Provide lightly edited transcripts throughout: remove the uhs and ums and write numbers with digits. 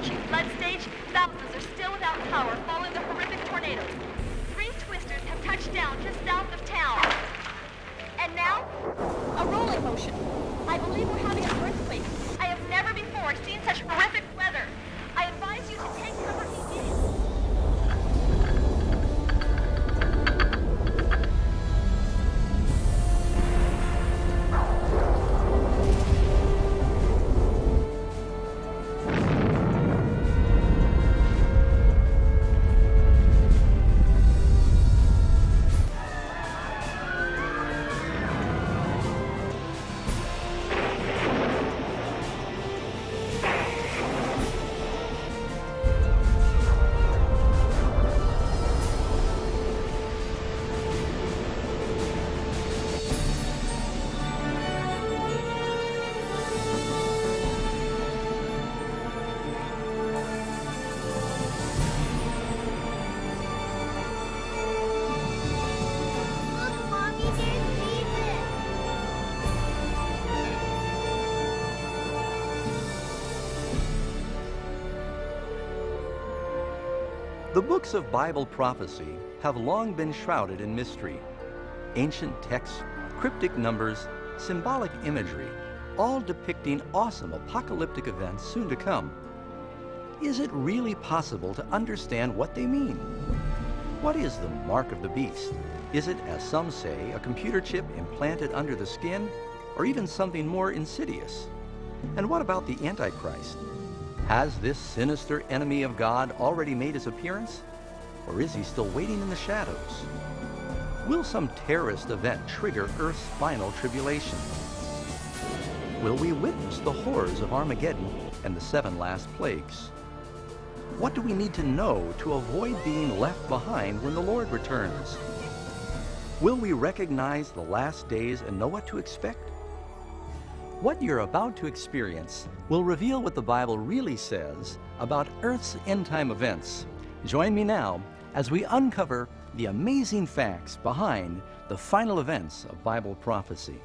approaching flood stage, thousands are still without power following the horrific tornadoes. 3 twisters have touched down just south of town. And now, a rolling motion. I believe we're having an earthquake. I have never before seen such horrific weather. I advise you to take cover immediately. The books of Bible prophecy have long been shrouded in mystery. Ancient texts, cryptic numbers, symbolic imagery, all depicting awesome apocalyptic events soon to come. Is it really possible to understand what they mean? What is the mark of the beast? Is it, as some say, a computer chip implanted under the skin, or even something more insidious? And what about the Antichrist? Has this sinister enemy of God already made his appearance? Or is he still waiting in the shadows? Will some terrorist event trigger Earth's final tribulation? Will we witness the horrors of Armageddon and the 7 last plagues? What do we need to know to avoid being left behind when the Lord returns? Will we recognize the last days and know what to expect? What you're about to experience will reveal what the Bible really says about Earth's end-time events. Join me now as we uncover the amazing facts behind the final events of Bible prophecy.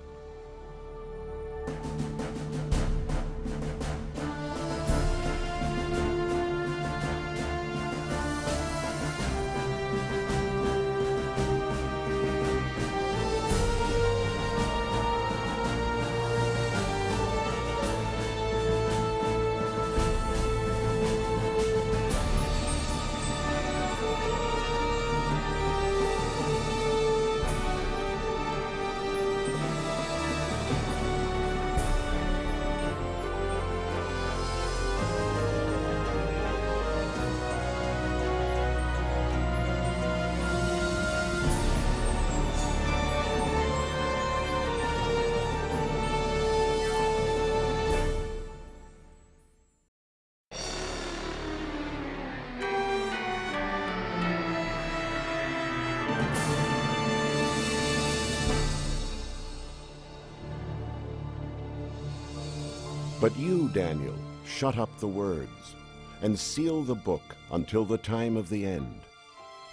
But you, Daniel, shut up the words, and seal the book until the time of the end.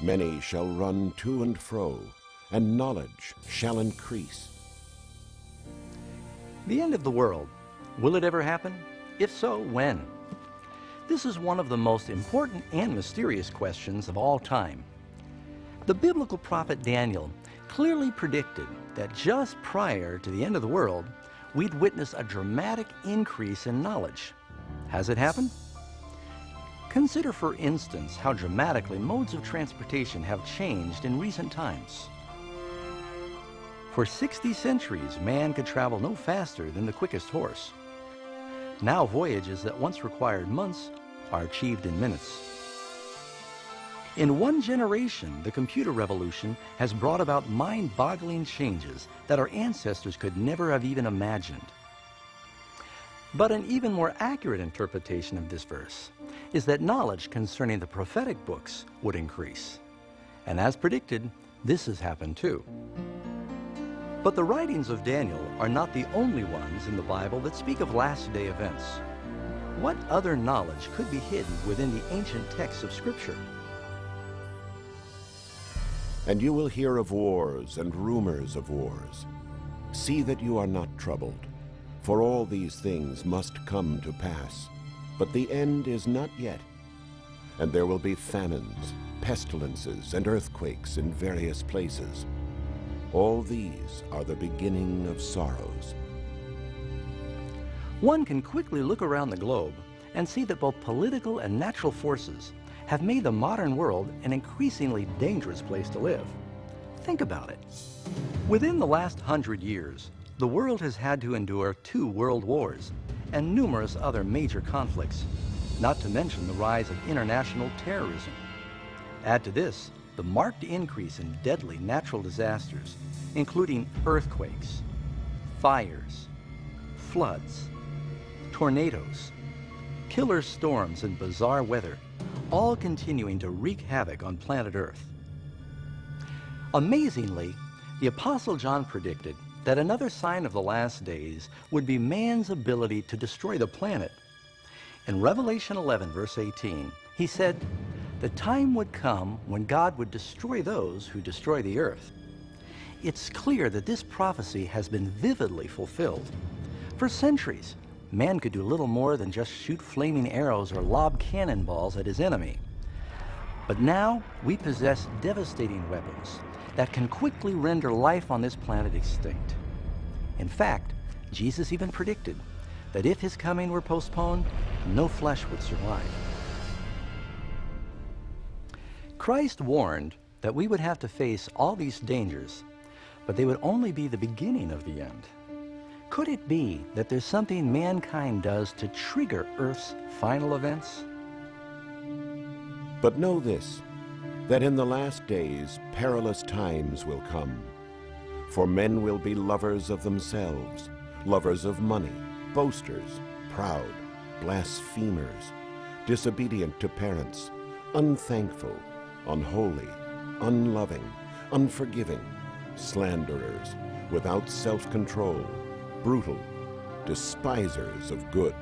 Many shall run to and fro, and knowledge shall increase. The end of the world. Will it ever happen? If so, when? This is one of the most important and mysterious questions of all time. The biblical prophet Daniel clearly predicted that just prior to the end of the world, we'd witness a dramatic increase in knowledge. Has it happened? Consider, for instance, how dramatically modes of transportation have changed in recent times. For 60 centuries, man could travel no faster than the quickest horse. Now voyages that once required months are achieved in minutes. In one generation, the computer revolution has brought about mind-boggling changes that our ancestors could never have even imagined. But an even more accurate interpretation of this verse is that knowledge concerning the prophetic books would increase. And as predicted, this has happened too. But the writings of Daniel are not the only ones in the Bible that speak of last-day events. What other knowledge could be hidden within the ancient texts of Scripture? And you will hear of wars and rumors of wars. See that you are not troubled, for all these things must come to pass. but the end is not yet. And there will be famines, pestilences, and earthquakes in various places. All these are the beginning of sorrows. One can quickly look around the globe and see that both political and natural forces have made the modern world an increasingly dangerous place to live. Think about it. Within the last 100 years, the world has had to endure 2 world wars and numerous other major conflicts, not to mention the rise of international terrorism. Add to this the marked increase in deadly natural disasters, including earthquakes, fires, floods, tornadoes, killer storms, and bizarre weather, all continuing to wreak havoc on planet Earth. Amazingly, the Apostle John predicted that another sign of the last days would be man's ability to destroy the planet. In Revelation 11, verse 18, he said, "The time would come when God would destroy those who destroy the earth." It's clear that this prophecy has been vividly fulfilled. For centuries, man could do little more than just shoot flaming arrows or lob cannonballs at his enemy. But now we possess devastating weapons that can quickly render life on this planet extinct. In fact, Jesus even predicted that if his coming were postponed, no flesh would survive. Christ warned that we would have to face all these dangers, but they would only be the beginning of the end. Could it be that there's something mankind does to trigger Earth's final events? But know this, that in the last days perilous times will come. For men will be lovers of themselves, lovers of money, boasters, proud, blasphemers, disobedient to parents, unthankful, unholy, unloving, unforgiving, slanderers, without self-control, brutal, despisers of good.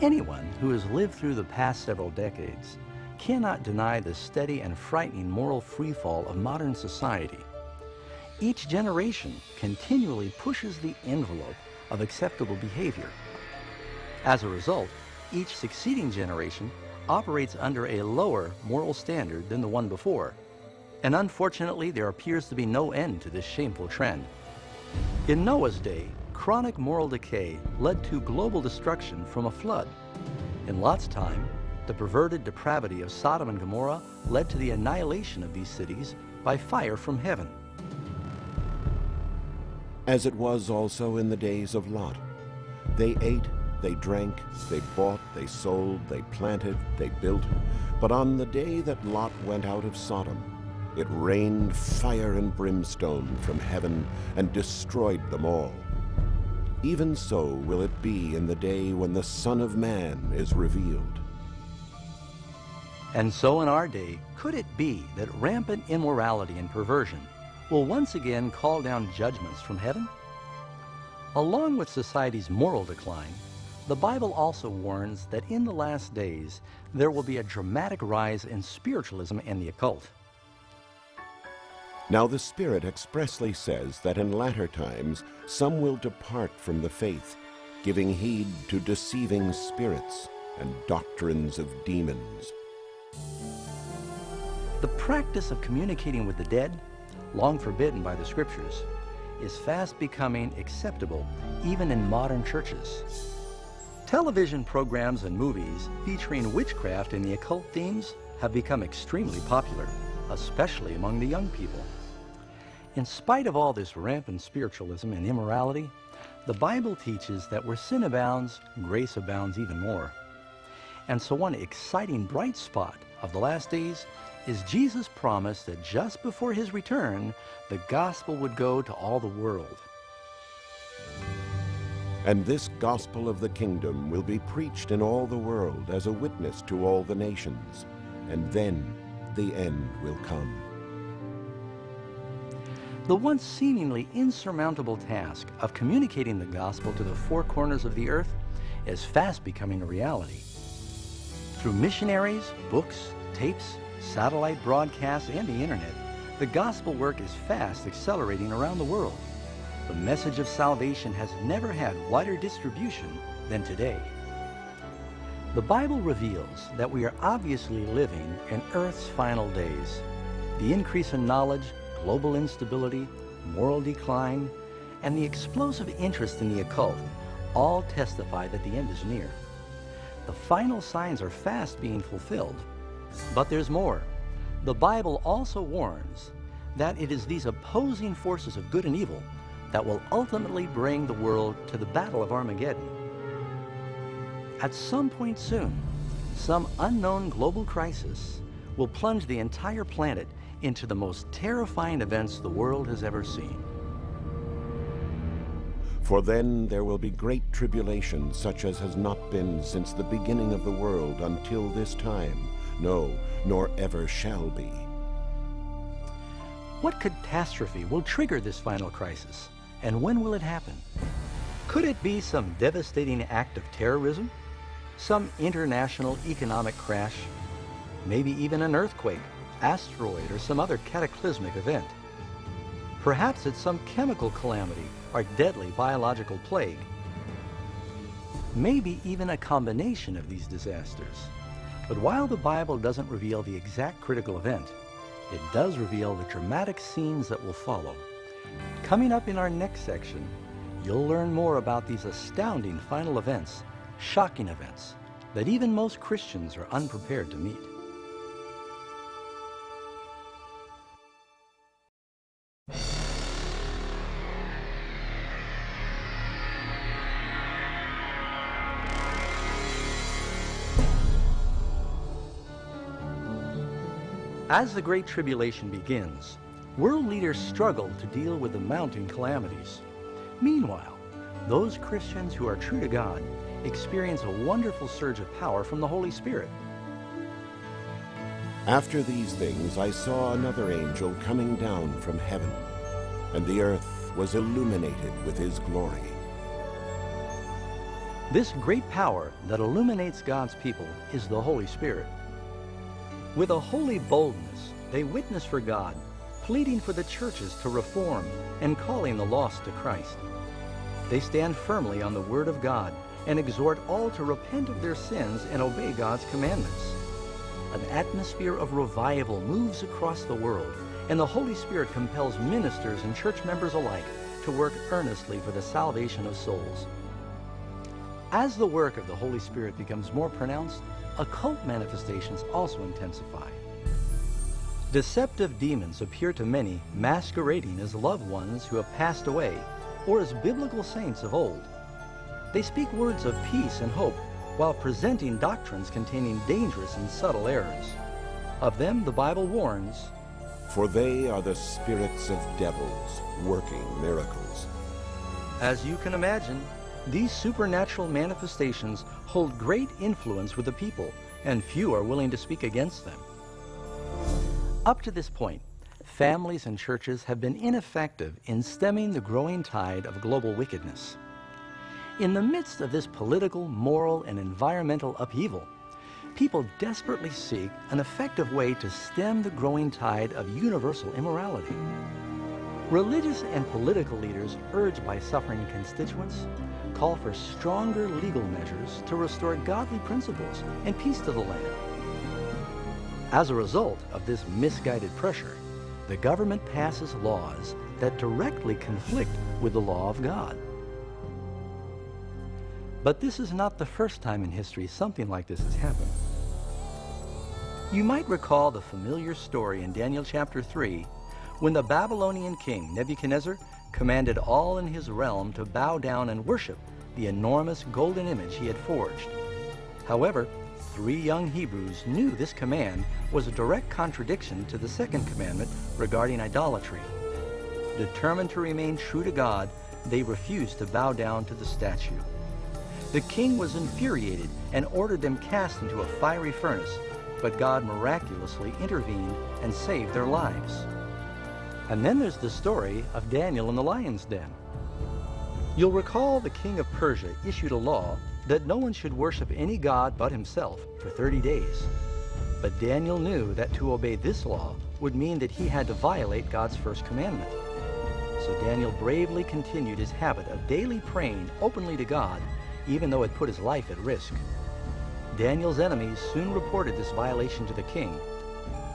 Anyone who has lived through the past several decades cannot deny the steady and frightening moral freefall of modern society. Each generation continually pushes the envelope of acceptable behavior. As a result, each succeeding generation operates under a lower moral standard than the one before. And unfortunately, there appears to be no end to this shameful trend. In Noah's day, chronic moral decay led to global destruction from a flood. In Lot's time, the perverted depravity of Sodom and Gomorrah led to the annihilation of these cities by fire from heaven. As it was also in the days of Lot. They ate, they drank, they bought, they sold, they planted, they built. But on the day that Lot went out of Sodom, it rained fire and brimstone from heaven and destroyed them all. Even so will it be in the day when the Son of Man is revealed. And so in our day, could it be that rampant immorality and perversion will once again call down judgments from heaven? Along with society's moral decline, the Bible also warns that in the last days there will be a dramatic rise in spiritualism and the occult. Now the Spirit expressly says that in latter times some will depart from the faith, giving heed to deceiving spirits and doctrines of demons. The practice of communicating with the dead, long forbidden by the Scriptures, is fast becoming acceptable even in modern churches. Television programs and movies featuring witchcraft and the occult themes have become extremely popular, especially among the young people. In spite of all this rampant spiritualism and immorality, the Bible teaches that where sin abounds, grace abounds even more. And so one exciting bright spot of the last days is Jesus' promise that just before his return, the gospel would go to all the world. And this gospel of the kingdom will be preached in all the world as a witness to all the nations, and then the end will come. The once seemingly insurmountable task of communicating the gospel to the four corners of the earth is fast becoming a reality. Through missionaries, books, tapes, satellite broadcasts, and the internet, the gospel work is fast accelerating around the world. The message of salvation has never had wider distribution than today. The Bible reveals that we are obviously living in Earth's final days. The increase in knowledge, global instability, moral decline, and the explosive interest in the occult all testify that the end is near. The final signs are fast being fulfilled. But there's more. The Bible also warns that it is these opposing forces of good and evil that will ultimately bring the world to the Battle of Armageddon. At some point soon, some unknown global crisis will plunge the entire planet into the most terrifying events the world has ever seen. For then there will be great tribulation, such as has not been since the beginning of the world until this time, no, nor ever shall be. What catastrophe will trigger this final crisis, and when will it happen? Could it be some devastating act of terrorism? Some international economic crash? Maybe even an earthquake, asteroid, or some other cataclysmic event? Perhaps it's some chemical calamity or deadly biological plague. Maybe even a combination of these disasters. But while the Bible doesn't reveal the exact critical event, it does reveal the dramatic scenes that will follow. Coming up in our next section, you'll learn more about these astounding final events, shocking events, that even most Christians are unprepared to meet. As the Great Tribulation begins, world leaders struggle to deal with the mounting calamities. Meanwhile, those Christians who are true to God experience a wonderful surge of power from the Holy Spirit. After these things I saw another angel coming down from heaven, and the earth was illuminated with his glory. This great power that illuminates God's people is the Holy Spirit. With a holy boldness, they witness for God, pleading for the churches to reform and calling the lost to Christ. They stand firmly on the Word of God and exhort all to repent of their sins and obey God's commandments. An atmosphere of revival moves across the world, and the Holy Spirit compels ministers and church members alike to work earnestly for the salvation of souls. As the work of the Holy Spirit becomes more pronounced, occult manifestations also intensify. Deceptive demons appear to many masquerading as loved ones who have passed away or as biblical saints of old. They speak words of peace and hope while presenting doctrines containing dangerous and subtle errors. Of them, the Bible warns, For they are the spirits of devils working miracles. As you can imagine, these supernatural manifestations hold great influence with the people, and few are willing to speak against them. Up to this point, families and churches have been ineffective in stemming the growing tide of global wickedness. In the midst of this political, moral, and environmental upheaval, people desperately seek an effective way to stem the growing tide of universal immorality. Religious and political leaders, urged by suffering constituents, call for stronger legal measures to restore godly principles and peace to the land. As a result of this misguided pressure, the government passes laws that directly conflict with the law of God. But this is not the first time in history something like this has happened. You might recall the familiar story in Daniel chapter 3, when the Babylonian king Nebuchadnezzar commanded all in his realm to bow down and worship the enormous golden image he had forged. However, 3 young Hebrews knew this command was a direct contradiction to the second commandment regarding idolatry. Determined to remain true to God, they refused to bow down to the statue. The king was infuriated and ordered them cast into a fiery furnace, but God miraculously intervened and saved their lives. And then there's the story of Daniel in the lion's den. You'll recall the king of Persia issued a law that no one should worship any god but himself for 30 days. But Daniel knew that to obey this law would mean that he had to violate God's first commandment. So Daniel bravely continued his habit of daily praying openly to God, even though it put his life at risk. Daniel's enemies soon reported this violation to the king,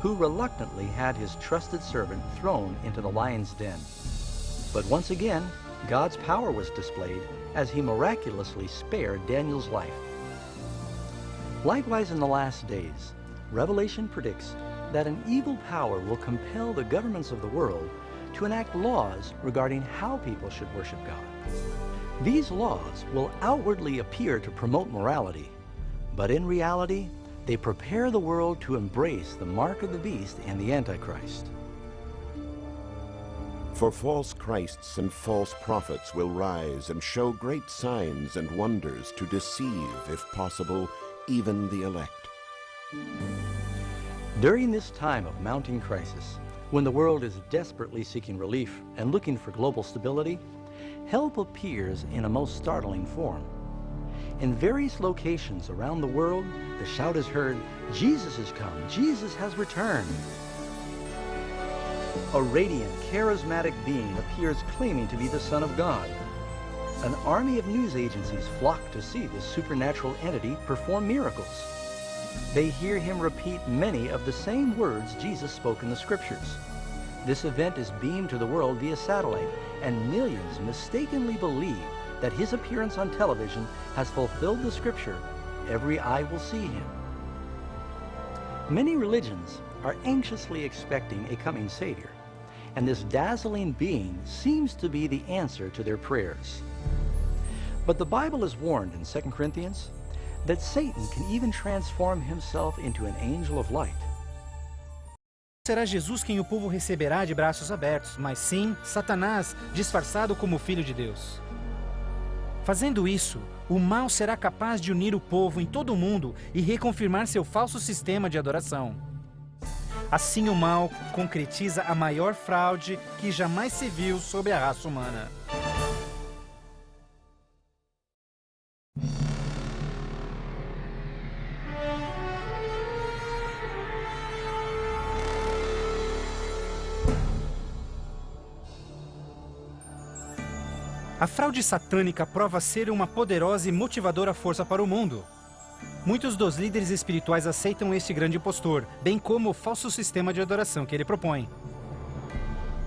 who reluctantly had his trusted servant thrown into the lion's den. But once again, God's power was displayed as he miraculously spared Daniel's life. Likewise, in the last days, Revelation predicts that an evil power will compel the governments of the world to enact laws regarding how people should worship God. These laws will outwardly appear to promote morality, but in reality, they prepare the world to embrace the mark of the beast and the Antichrist. For false Christs and false prophets will rise and show great signs and wonders to deceive, if possible, even the elect. During this time of mounting crisis, when the world is desperately seeking relief and looking for global stability, help appears in a most startling form. In various locations around the world, the shout is heard, "Jesus has come, Jesus has returned." A radiant, charismatic being appears claiming to be the Son of God. An army of news agencies flock to see this supernatural entity perform miracles. They hear him repeat many of the same words Jesus spoke in the Scriptures. This event is beamed to the world via satellite, and millions mistakenly believe that his appearance on television has fulfilled the Scripture, "Every eye will see him." Many religions are anxiously expecting a coming Savior, and this dazzling being seems to be the answer to their prayers. But the Bible is warned in 2 Corinthians that Satan can even transform himself into an angel of light. Será Jesus quem o povo receberá de braços abertos, mas sim Satanás, disfarçado como Filho de Deus. Fazendo isso, o mal será capaz de unir o povo em todo o mundo e reconfirmar seu falso sistema de adoração. Assim, o mal concretiza a maior fraude que jamais se viu sobre a raça humana. A fraude satânica prova ser uma poderosa e motivadora força para o mundo. Muitos dos líderes espirituais aceitam este grande impostor, bem como o falso sistema de adoração que ele propõe.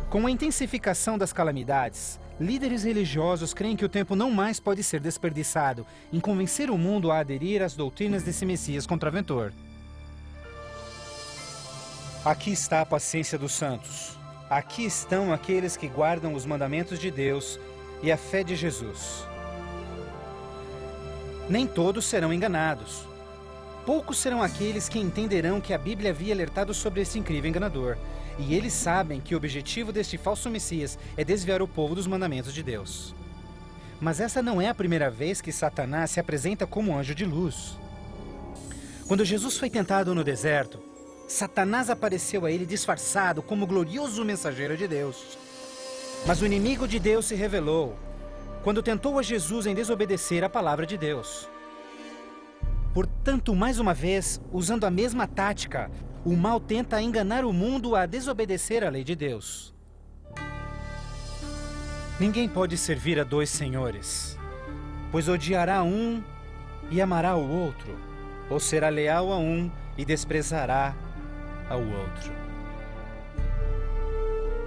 Com a intensificação das calamidades, líderes religiosos creem que o tempo não mais pode ser desperdiçado em convencer o mundo a aderir às doutrinas desse Messias contraventor. Aqui está a paciência dos santos. Aqui estão aqueles que guardam os mandamentos de Deus e a fé de Jesus. Nem todos serão enganados. Poucos serão aqueles que entenderão que a Bíblia havia alertado sobre esse incrível enganador. E eles sabem que o objetivo deste falso Messias é desviar o povo dos mandamentos de Deus. Mas essa não é a primeira vez que Satanás se apresenta como anjo de luz. Quando Jesus foi tentado no deserto, Satanás apareceu a ele disfarçado como glorioso mensageiro de Deus. Mas o inimigo de Deus se revelou quando tentou a Jesus em desobedecer a palavra de Deus. Portanto, mais uma vez, usando a mesma tática, o mal tenta enganar o mundo a desobedecer a lei de Deus. Ninguém pode servir a dois senhores, pois odiará um e amará o outro, ou será leal a um e desprezará ao outro.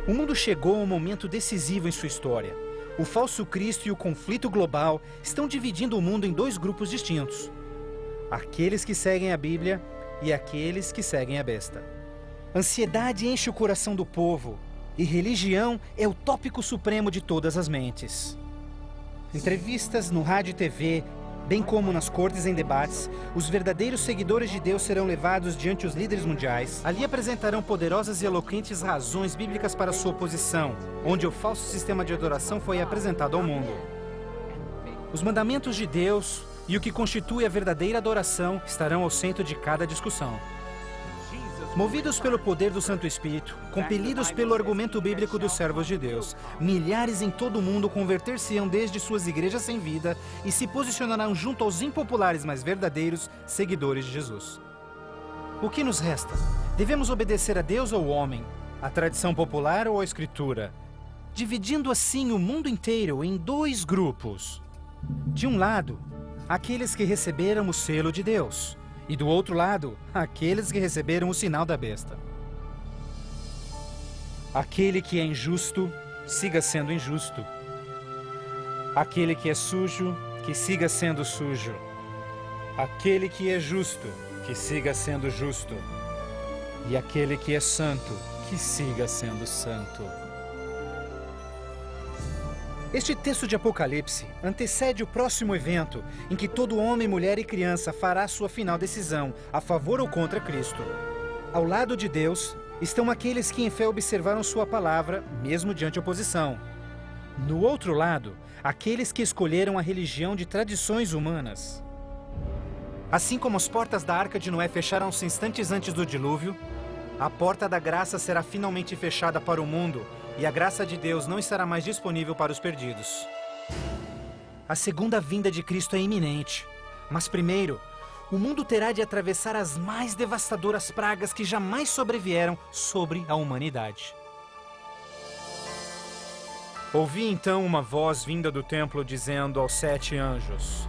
O mundo chegou a um momento decisivo em sua história. O falso Cristo e o conflito global estão dividindo o mundo em dois grupos distintos: aqueles que seguem a Bíblia e aqueles que seguem a besta. Ansiedade enche o coração do povo, e religião é o tópico supremo de todas as mentes. Entrevistas no rádio e TV, bem como nas cortes em debates, os verdadeiros seguidores de Deus serão levados diante os líderes mundiais. Ali apresentarão poderosas e eloquentes razões bíblicas para sua oposição, onde o falso sistema de adoração foi apresentado ao mundo. Os mandamentos de Deus e o que constitui a verdadeira adoração estarão ao centro de cada discussão. Movidos pelo poder do Santo Espírito, compelidos pelo argumento bíblico dos servos de Deus, milhares em todo o mundo converter-se-ão desde suas igrejas sem vida e se posicionarão junto aos impopulares, mas verdadeiros seguidores de Jesus. O que nos resta? Devemos obedecer a Deus ou ao homem, à tradição popular ou à Escritura, dividindo assim o mundo inteiro em dois grupos. De um lado, aqueles que receberam o selo de Deus. E do outro lado, aqueles que receberam o sinal da besta. Aquele que é injusto, siga sendo injusto. Aquele que é sujo, que siga sendo sujo. Aquele que é justo, que siga sendo justo. E aquele que é santo, que siga sendo santo. Este texto de Apocalipse antecede o próximo evento em que todo homem, mulher e criança fará sua final decisão, a favor ou contra Cristo. Ao lado de Deus estão aqueles que em fé observaram sua palavra, mesmo diante oposição. No outro lado, aqueles que escolheram a religião de tradições humanas. Assim como as portas da Arca de Noé fecharam-se instantes antes do dilúvio, a porta da graça será finalmente fechada para o mundo e a graça de Deus não estará mais disponível para os perdidos. A segunda vinda de Cristo é iminente, mas primeiro, o mundo terá de atravessar as mais devastadoras pragas que jamais sobrevieram sobre a humanidade. Ouvi então uma voz vinda do templo dizendo aos 7 anjos: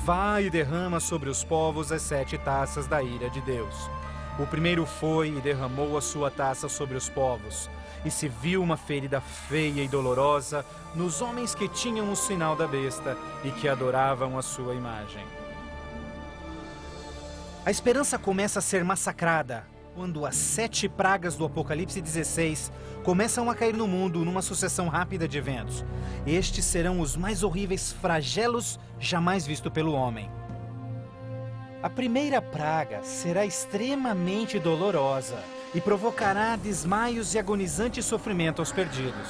Vai e derrama sobre os povos as 7 taças da ira de Deus. O primeiro foi e derramou a sua taça sobre os povos, e se viu uma ferida feia e dolorosa nos homens que tinham o sinal da besta e que adoravam a sua imagem. A esperança começa a ser massacrada quando as 7 pragas do Apocalipse 16 começam a cair no mundo numa sucessão rápida de eventos. Estes serão os mais horríveis flagelos jamais vistos pelo homem. A primeira praga será extremamente dolorosa e provocará desmaios e agonizante sofrimento aos perdidos.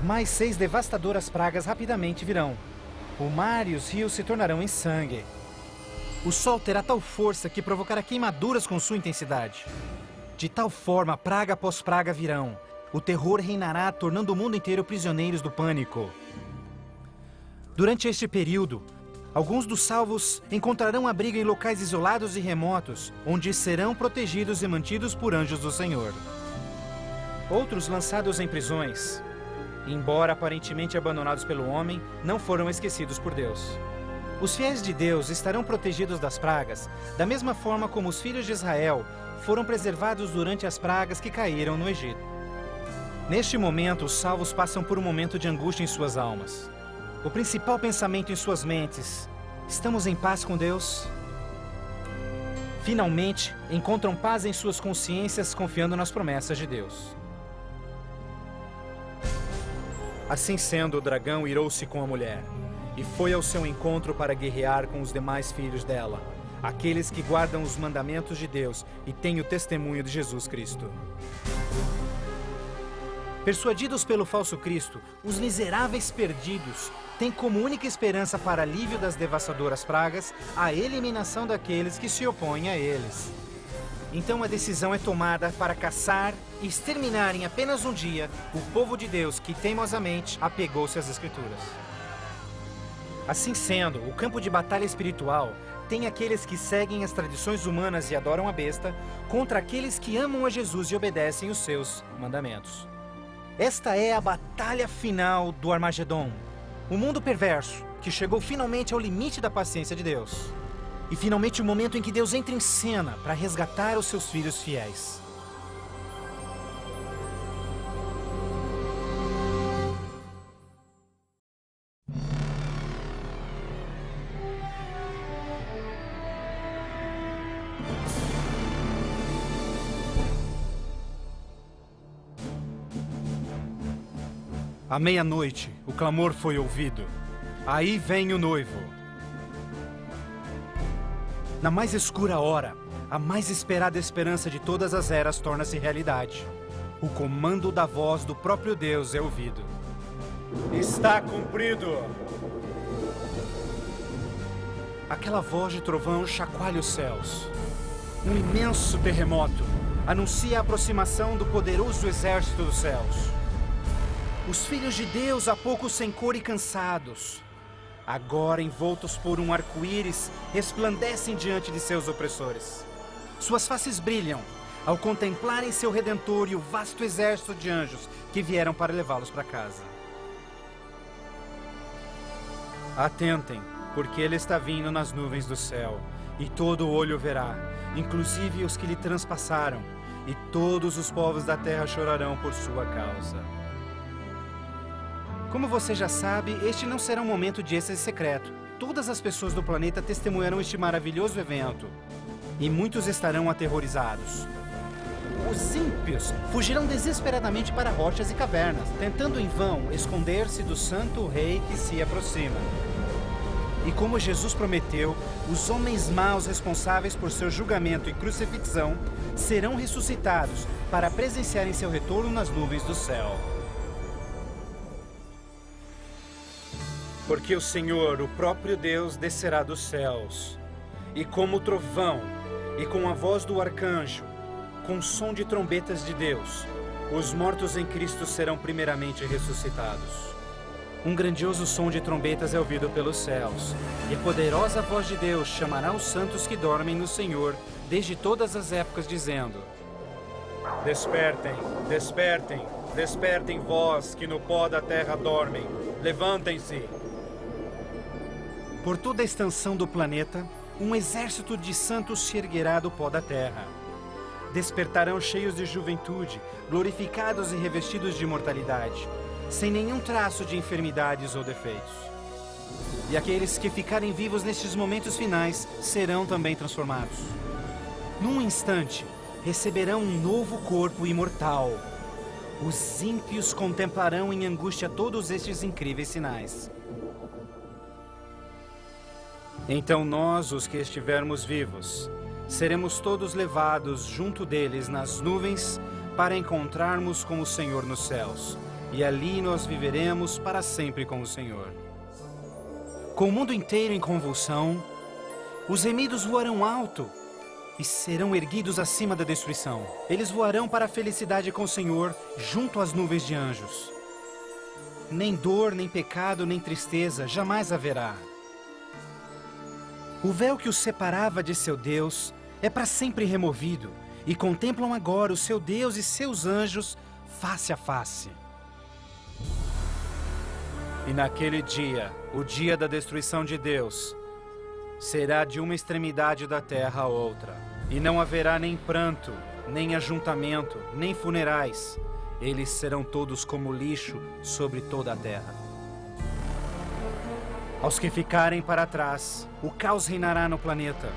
Mais 6 devastadoras pragas rapidamente virão. O mar e os rios se tornarão em sangue. O sol terá tal força que provocará queimaduras com sua intensidade. De tal forma, praga após praga virão. O terror reinará, tornando o mundo inteiro prisioneiros do pânico. Durante este período, alguns dos salvos encontrarão abrigo em locais isolados e remotos, onde serão protegidos e mantidos por anjos do Senhor. Outros, lançados em prisões, embora aparentemente abandonados pelo homem, não foram esquecidos por Deus. Os fiéis de Deus estarão protegidos das pragas, da mesma forma como os filhos de Israel foram preservados durante as pragas que caíram no Egito. Neste momento, os salvos passam por um momento de angústia em suas almas. O principal pensamento em suas mentes: estamos em paz com Deus? Finalmente, encontram paz em suas consciências, confiando nas promessas de Deus. Assim sendo, o dragão irou-se com a mulher e foi ao seu encontro para guerrear com os demais filhos dela, aqueles que guardam os mandamentos de Deus e têm o testemunho de Jesus Cristo. Persuadidos pelo falso Cristo, os miseráveis perdidos têm como única esperança para alívio das devastadoras pragas a eliminação daqueles que se opõem a eles. Então a decisão é tomada para caçar e exterminar em apenas um dia o povo de Deus que teimosamente apegou-se às Escrituras. Assim sendo, o campo de batalha espiritual tem aqueles que seguem as tradições humanas e adoram a besta contra aqueles que amam a Jesus e obedecem os seus mandamentos. Esta é a batalha final do Armagedon, o mundo perverso que chegou finalmente ao limite da paciência de Deus. E finalmente o momento em que Deus entra em cena para resgatar os seus filhos fiéis. À meia-noite, o clamor foi ouvido. Aí vem o noivo. Na mais escura hora, a mais esperada esperança de todas as eras torna-se realidade. O comando da voz do próprio Deus é ouvido. Está cumprido! Aquela voz de trovão chacoalha os céus. Um imenso terremoto anuncia a aproximação do poderoso exército dos céus. Os filhos de Deus, há pouco sem cor e cansados, agora envoltos por um arco-íris, resplandecem diante de seus opressores. Suas faces brilham ao contemplarem seu Redentor e o vasto exército de anjos que vieram para levá-los para casa. Atentem, porque ele está vindo nas nuvens do céu, e todo olho verá, inclusive os que lhe transpassaram, e todos os povos da terra chorarão por sua causa. Como você já sabe, este não será um momento de êxtase secreto. Todas as pessoas do planeta testemunharão este maravilhoso evento, e muitos estarão aterrorizados. Os ímpios fugirão desesperadamente para rochas e cavernas, tentando em vão esconder-se do santo rei que se aproxima. E como Jesus prometeu, os homens maus responsáveis por seu julgamento e crucifixão serão ressuscitados para presenciarem seu retorno nas nuvens do céu. Porque o Senhor, o próprio Deus, descerá dos céus, e como trovão, e com a voz do arcanjo, com o som de trombetas de Deus, os mortos em Cristo serão primeiramente ressuscitados. Um grandioso som de trombetas é ouvido pelos céus, e a poderosa voz de Deus chamará os santos que dormem no Senhor desde todas as épocas, dizendo: Despertem, despertem, despertem vós que no pó da terra dormem, levantem-se. Por toda a extensão do planeta, um exército de santos se erguerá do pó da terra. Despertarão cheios de juventude, glorificados e revestidos de imortalidade, sem nenhum traço de enfermidades ou defeitos. E aqueles que ficarem vivos nestes momentos finais serão também transformados. Num instante, receberão um novo corpo imortal. Os ímpios contemplarão em angústia todos estes incríveis sinais. Então nós, os que estivermos vivos, seremos todos levados junto deles nas nuvens para encontrarmos com o Senhor nos céus. E ali nós viveremos para sempre com o Senhor. Com o mundo inteiro em convulsão, os remidos voarão alto e serão erguidos acima da destruição. Eles voarão para a felicidade com o Senhor junto às nuvens de anjos. Nem dor, nem pecado, nem tristeza jamais haverá. O véu que os separava de seu Deus é para sempre removido, e contemplam agora o seu Deus e seus anjos face a face. E naquele dia, o dia da destruição de Deus, será de uma extremidade da terra a outra. E não haverá nem pranto, nem ajuntamento, nem funerais. Eles serão todos como lixo sobre toda a terra. Aos que ficarem para trás, o caos reinará no planeta.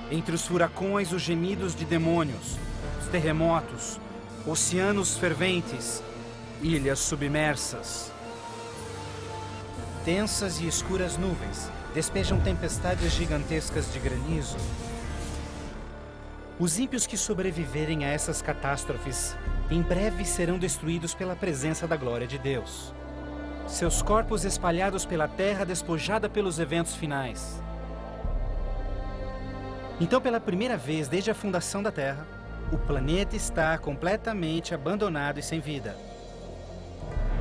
Entre os furacões, os gemidos de demônios, os terremotos, oceanos ferventes, ilhas submersas. Densas e escuras nuvens despejam tempestades gigantescas de granizo. Os ímpios que sobreviverem a essas catástrofes, em breve serão destruídos pela presença da glória de Deus. Seus corpos espalhados pela terra despojada pelos eventos finais. Então, pela primeira vez desde a fundação da Terra, o planeta está completamente abandonado e sem vida.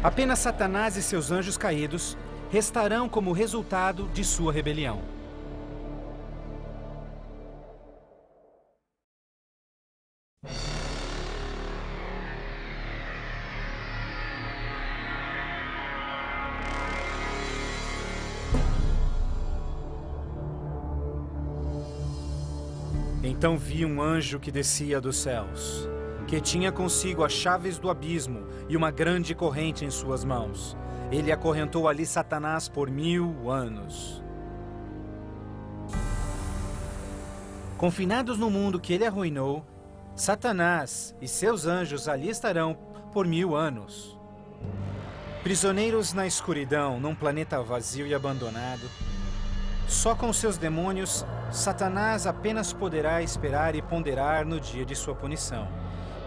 Apenas Satanás e seus anjos caídos restarão como resultado de sua rebelião. Então vi um anjo que descia dos céus, que tinha consigo as chaves do abismo e uma grande corrente em suas mãos. Ele acorrentou ali Satanás por 1000 anos. Confinados no mundo que ele arruinou, Satanás e seus anjos ali estarão por 1000 anos. Prisioneiros na escuridão, num planeta vazio e abandonado, só com seus demônios, Satanás apenas poderá esperar e ponderar no dia de sua punição.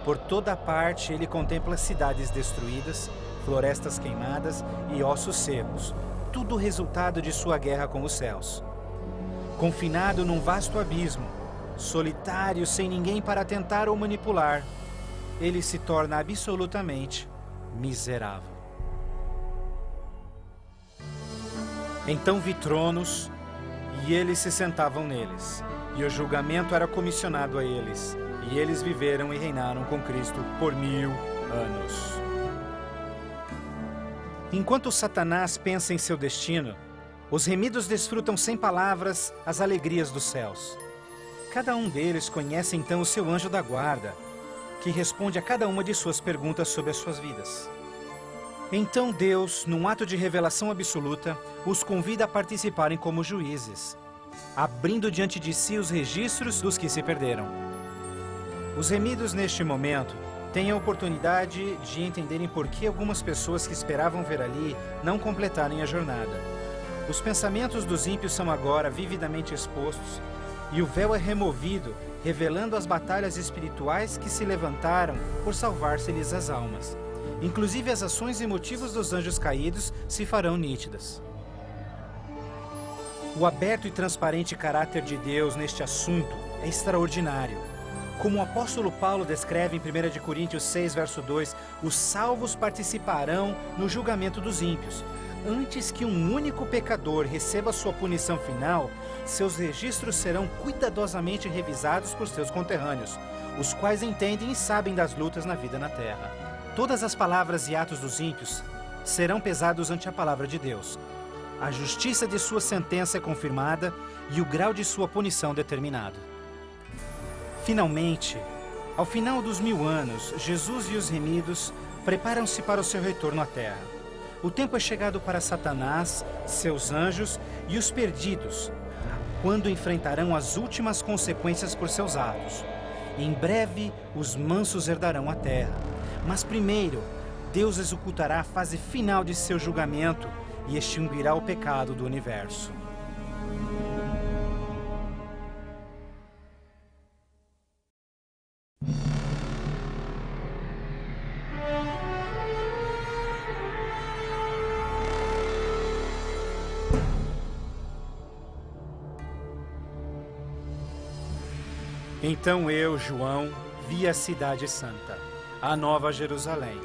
Por toda parte ele contempla cidades destruídas, florestas queimadas e ossos secos, tudo resultado de sua guerra com os céus. Confinado num vasto abismo, solitário, sem ninguém para tentar ou manipular, ele se torna absolutamente miserável. Então vi tronos, e eles se sentavam neles, e o julgamento era comissionado a eles, e eles viveram e reinaram com Cristo por 1000 anos. Enquanto Satanás pensa em seu destino, Os remidos desfrutam sem palavras as alegrias dos céus. Cada um deles conhece então o seu anjo da guarda, que responde a cada uma de suas perguntas sobre as suas vidas. Então Deus, num ato de revelação absoluta, os convida a participarem como juízes, abrindo diante de si os registros dos que se perderam. Os remidos, neste momento, têm a oportunidade de entenderem por que algumas pessoas que esperavam ver ali não completaram a jornada. Os pensamentos dos ímpios são agora vividamente expostos e o véu é removido, revelando as batalhas espirituais que se levantaram por salvar-se-lhes as almas. Inclusive as ações e motivos dos anjos caídos se farão nítidas. O aberto e transparente caráter de Deus neste assunto é extraordinário. Como o apóstolo Paulo descreve em 1 Coríntios 6, verso 2, os salvos participarão no julgamento dos ímpios. Antes que um único pecador receba sua punição final, seus registros serão cuidadosamente revisados por seus conterrâneos, os quais entendem e sabem das lutas na vida na terra. Todas as palavras e atos dos ímpios serão pesados ante a palavra de Deus. A justiça de sua sentença é confirmada e o grau de sua punição determinado. Finalmente, ao final dos 1000 anos, Jesus e os remidos preparam-se para o seu retorno à terra. O tempo é chegado para Satanás, seus anjos e os perdidos, quando enfrentarão as últimas consequências por seus atos. Em breve, os mansos herdarão a terra. Mas primeiro, Deus executará a fase final de seu julgamento e extinguirá o pecado do universo. Então eu, João, vi a cidade santa, a nova Jerusalém,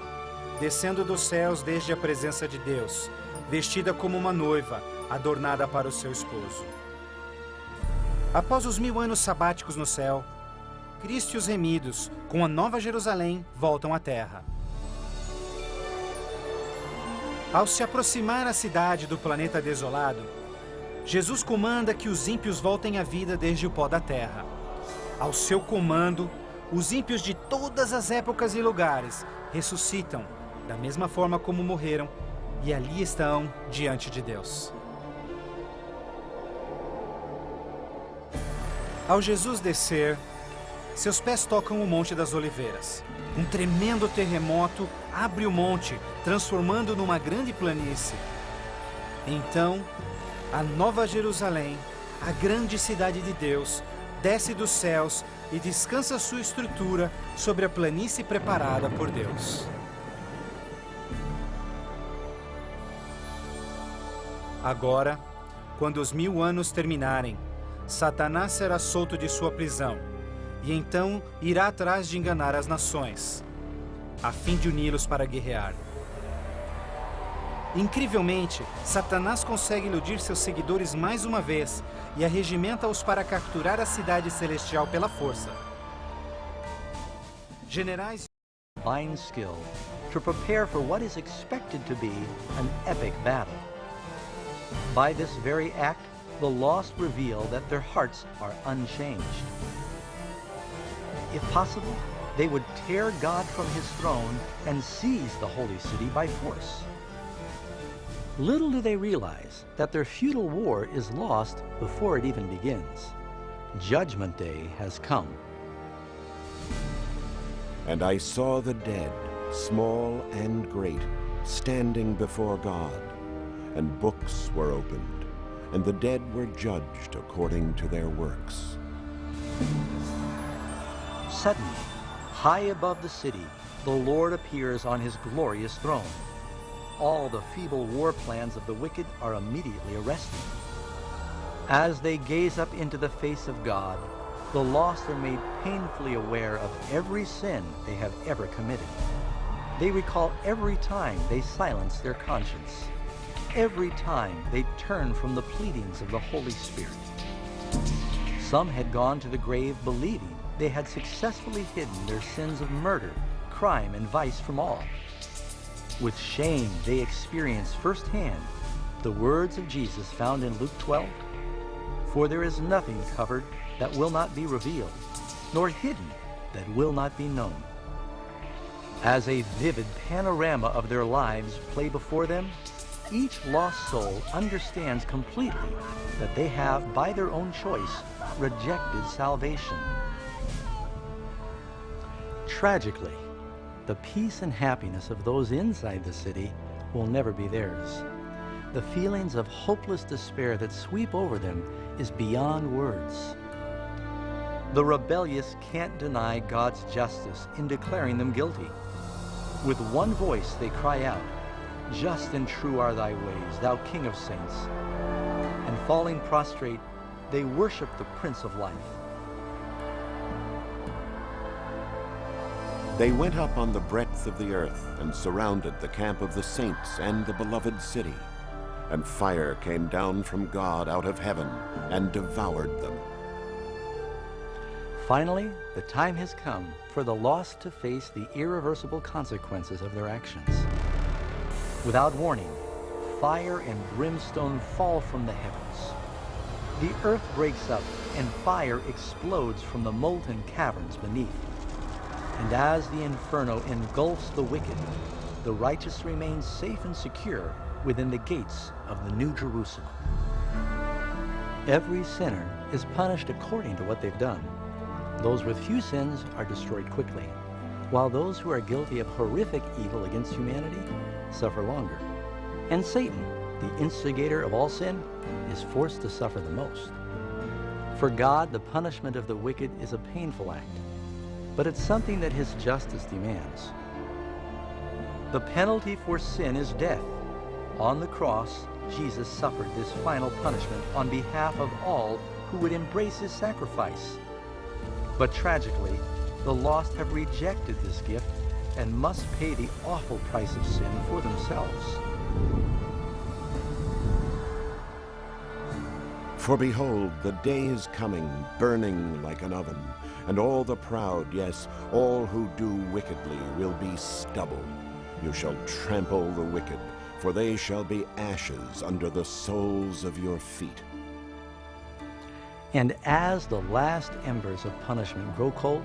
descendo dos céus desde a presença de Deus, vestida como uma noiva, adornada para o seu esposo. Após os 1000 anos sabáticos no céu, Cristo e os remidos, com a nova Jerusalém, voltam à terra. Ao se aproximar a cidade do planeta desolado, Jesus comanda que os ímpios voltem à vida desde o pó da terra. Ao seu comando, os ímpios de todas as épocas e lugares ressuscitam, da mesma forma como morreram, e ali estão diante de Deus. Ao Jesus descer, seus pés tocam o Monte das Oliveiras. Um tremendo terremoto abre o monte, transformando numa grande planície. Então, a Nova Jerusalém, a grande cidade de Deus, desce dos céus e descansa sua estrutura sobre a planície preparada por Deus. Agora, quando os 1000 anos terminarem, Satanás será solto de sua prisão e então irá atrás de enganar as nações, a fim de uni-los para guerrear. Incrivelmente, Satanás consegue iludir seus seguidores mais uma vez e arregimenta-os para capturar a cidade celestial pela força. Generais Divine skill to prepare for what is expected to be an epic battle. By this very act, the lost reveal that their hearts are unchanged. If possible, they would tear God from his throne and seize the holy city by force. Little do they realize that their futile war is lost before it even begins. Judgment Day has come. And I saw the dead, small and great, standing before God, and books were opened, and the dead were judged according to their works. Suddenly, high above the city, the Lord appears on his glorious throne. All the feeble war plans of the wicked are immediately arrested. As they gaze up into the face of God, the lost are made painfully aware of every sin they have ever committed. They recall every time they silence their conscience, every time they turn from the pleadings of the Holy Spirit. Some had gone to the grave believing they had successfully hidden their sins of murder, crime, and vice from all. With shame, they experienced firsthand The words of Jesus found in Luke 12, "For there is nothing covered that will not be revealed, nor hidden that will not be known." As a vivid panorama of their lives play before them, each lost soul understands completely that they have, by their own choice, rejected salvation. Tragically, the peace and happiness of those inside the city will never be theirs. The feelings of hopeless despair that sweep over them is beyond words. The rebellious can't deny God's justice in declaring them guilty. With one voice they cry out, "Just and true are thy ways, thou King of saints." And falling prostrate, they worship the Prince of Life. They went up on the breadth of the earth and surrounded the camp of the saints and the beloved city. And fire came down from God out of heaven and devoured them. Finally, the time has come for the lost to face the irreversible consequences of their actions. Without warning, fire and brimstone fall from the heavens. The earth breaks up and fire explodes from the molten caverns beneath. And as the inferno engulfs the wicked, the righteous remain safe and secure within the gates of the New Jerusalem. Every sinner is punished according to what they've done. Those with few sins are destroyed quickly, while those who are guilty of horrific evil against humanity suffer longer. And Satan, the instigator of all sin, is forced to suffer the most. For God, the punishment of the wicked is a painful act, but it's something that his justice demands. The penalty for sin is death. On the cross, Jesus suffered this final punishment on behalf of all who would embrace his sacrifice. But tragically, the lost have rejected this gift and must pay the awful price of sin for themselves. For behold, the day is coming, burning like an oven, and all the proud, yes, all who do wickedly, will be stubble. You shall trample the wicked, for they shall be ashes under the soles of your feet. And as the last embers of punishment grow cold,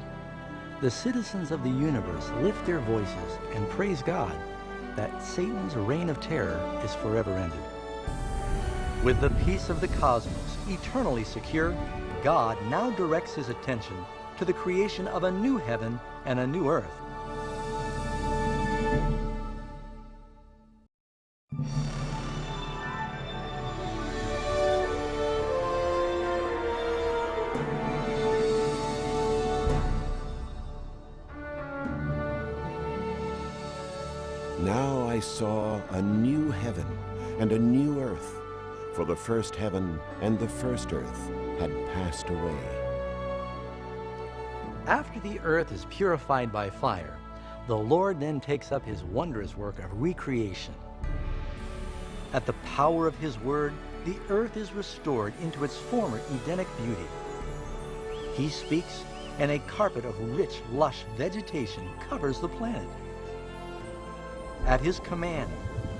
the citizens of the universe lift their voices and praise God that Satan's reign of terror is forever ended. With the peace of the cosmos eternally secure, God now directs his attention to the creation of a new heaven and a new earth. Now I saw a new heaven and a new earth, for the first heaven and the first earth had passed away. After the earth is purified by fire, the Lord then takes up his wondrous work of recreation. At the power of his word, the earth is restored into its former Edenic beauty. He speaks, and a carpet of rich, lush vegetation covers the planet. At his command,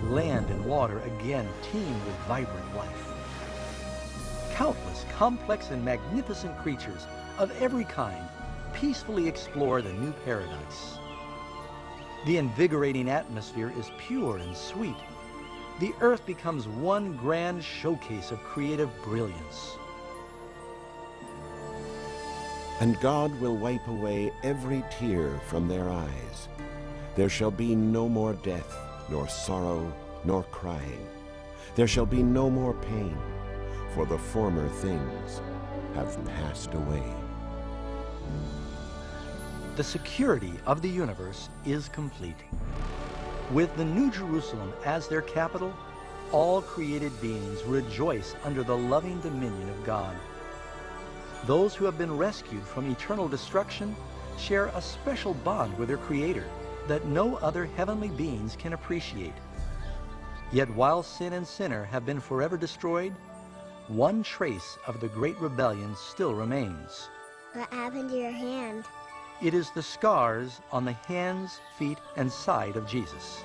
land and water again teem with vibrant life. Countless complex and magnificent creatures of every kind peacefully explore the new paradise. The invigorating atmosphere is pure and sweet. The earth becomes one grand showcase of creative brilliance. And God will wipe away every tear from their eyes. There shall be no more death, nor sorrow, nor crying. There shall be no more pain, for the former things have passed away. The security of the universe is complete. With the New Jerusalem as their capital, all created beings rejoice under the loving dominion of God. Those who have been rescued from eternal destruction share a special bond with their Creator that no other heavenly beings can appreciate. Yet while sin and sinner have been forever destroyed, one trace of the great rebellion still remains. What happened to your hand? It is the scars on the hands, feet, and side of Jesus.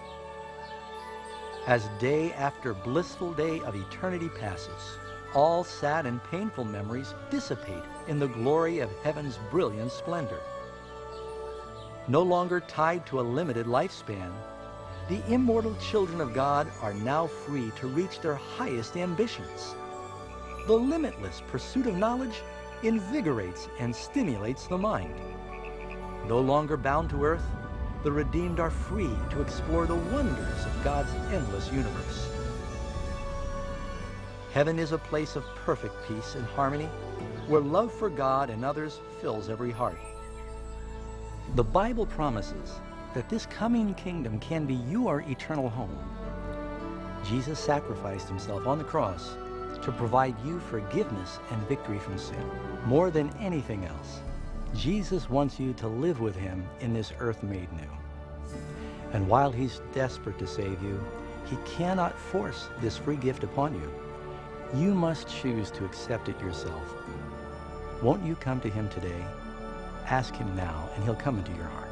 As day after blissful day of eternity passes, all sad and painful memories dissipate in the glory of heaven's brilliant splendor. No longer tied to a limited lifespan, the immortal children of God are now free to reach their highest ambitions. The limitless pursuit of knowledge invigorates and stimulates the mind. No longer bound to earth, the redeemed are free to explore the wonders of God's endless universe. Heaven is a place of perfect peace and harmony, where love for God and others fills every heart. The Bible promises that this coming kingdom can be your eternal home. Jesus sacrificed himself on the cross to provide you forgiveness and victory from sin. More than anything else, Jesus wants you to live with him in this earth made new. And while he's desperate to save you, he cannot force this free gift upon you. You must choose to accept it yourself. Won't you come to him today? Ask him now, and he'll come into your heart.